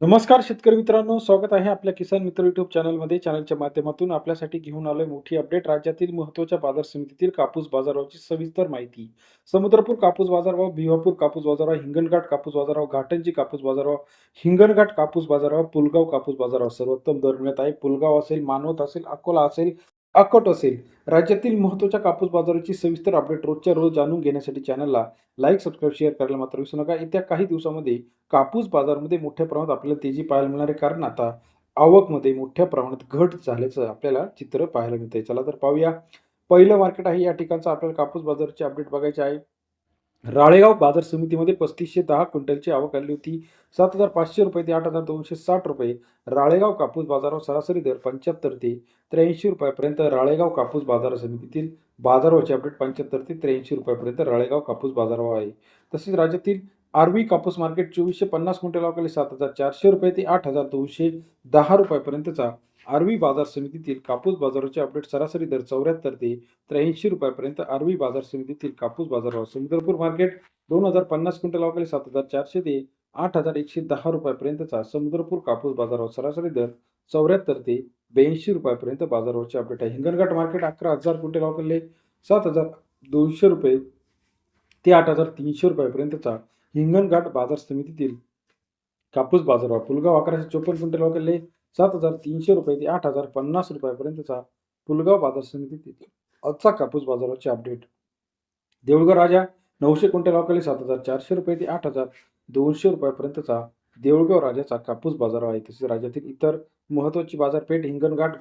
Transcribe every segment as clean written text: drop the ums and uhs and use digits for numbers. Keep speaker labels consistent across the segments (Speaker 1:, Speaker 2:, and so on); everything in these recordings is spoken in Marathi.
Speaker 1: नमस्कार शेतकरी मित्रांनो, स्वागत आहे आपल्या किसान मित्र YouTube चॅनलमध्ये. चॅनलच्या माध्यमातून आपल्यासाठी घेऊन आलोय मोठी अपडेट. राज्यातील महत्त्वाच्या बाजार समितीतील कापूस बाजाराची सविस्तर माहिती. समुद्रपूर कापूस बाजारभाव, भिवापूर कापूस बाजारभाव, हिंगणघाट कापूस बाजारभाव, घाटंजी कापूस बाजारभाव, हिंगणघाट कापूस बाजारभाव, पुलगाव कापूस बाजारभाव सर्वोत्तम दर मिळत आहे. पुलगाव असेल, मानवत असेल, अकोला असेल, अकोट असेल, राज्यातील महत्त्वाच्या कापूस बाजाराची सविस्तर अपडेट रोजच्या रोज जाणून घेण्यासाठी चॅनलला लाईक, सबस्क्राईब, शेअर करायला मात्र विसरू नका. येत्या काही दिवसामध्ये कापूस बाजारामध्ये मोठ्या प्रमाणात आपल्याला तेजी पाहायला मिळणार आहे, कारण आता आवकमध्ये मोठ्या प्रमाणात घट झाल्याचं आपल्याला चित्र पाहायला मिळतंय. चला तर पाहूया. पहिलं मार्केट आहे या ठिकाणचं आपल्याला कापूस बाजाराची अपडेट बघायची आहे. राळेगाव बाजार समितीमध्ये 3510 क्विंटलची आवक आली होती. 7,500 रुपये ते 8,260 रुपये. राळेगाव कापूस बाजारावर सरासरी दर 75 ते 83 रुपयापर्यंत राळेगाव कापूस बाजार समितीतील बाजारभावाची अपडेट 75 ते 83 रुपयापर्यंत राळेगाव कापूस बाजारभाव आहे. तसेच राज्यातील आरवी कापूस मार्केट 2450 क्विंटल अवकाली 7,400 रुपये ते 8,210 रुपयापर्यंतचा आरवी बाजार समितीतील कापूस बाजाराचे अपडेट सरासरी दर 74 ते 83 रुपयापर्यंत आरवी बाजार समितीतील कापूस बाजारभाव. समुद्रपूर मार्केट 2050 क्विंटल अवकाली 7,400 ते 8,110 रुपयापर्यंतचा समुद्रपूर कापूस बाजारभाव सरासरी दर 74 ते 82 रुपयापर्यंत बाजारभावाचे अपडेट आहे. हिंगणघाट मार्केट 11,000 क्विंटल अवकाली 7,200 रुपये ते 8,300 रुपयापर्यंतचा हिंगणघाट बाजार समितीतील कापूस बाजारभाव. पुलगाव 1154 क्विंटल अवकाली 7,300 रुपये ते 8,050 रुपयापर्यंतचा पुलगाव बाजार समितीतील आजचा कापूस बाजाराचे अपडेट. देऊळगाव राजा 900 क्विंटल अवकाली 7,400 रुपये ते 8,200 रुपयापर्यंतचा देऊळगाव राजाचा कापूस बाजारभाव आहे. तसेच राज्यातील इतर महत्त्वाची बाजारपेठ हिंगणघाट,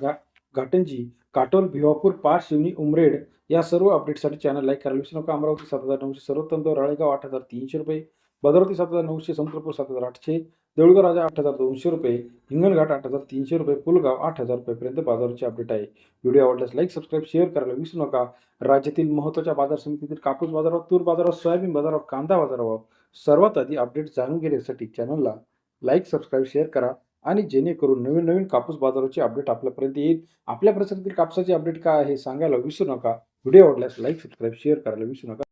Speaker 1: घाटंजी, काटोल, भिवापूर, पाच, शिवनी, उमरेड या सर्व अपडेटसाठी चॅनल लाईक करायला विसरू नका. अमरावती 7,900 सर्वोत्तम दर, राळेगाव 8,300 रुपये, भद्रावती 7,900, समुद्रपूर 7,800, देऊळगाव राजा 8,200 रुपये, हिंगणघाट 8,300 रुपये, पुलगाव 8,000 रुपयेपर्यंत बाजाराची अपडेट आहे. व्हिडिओ आवडल्यास लाईक, सबस्क्राईब, शेअर करायला विसरू नका. राज्यातील महत्त्वाच्या बाजार समितीतील कापूस बाजारावर, तूर बाजारावर, सोयाबीन बाजारावर, कांदा बाजारावर सर्वात आधी अपडेट जाणून घेण्यासाठी चॅनलला लाईक, सबस्क्राईब, शेअर करा आणि जेणेकरून नवीन नवीन कापूस बाजाराची अपडेट आपल्यापर्यंत येईल. आपल्या परिसरातील कापसाची अपडेट काय आहे सांगायला विसरू नका. व्हिडिओ आवडल्यास लाईक, सबस्क्राईब, शेअर करायला विसरू नका.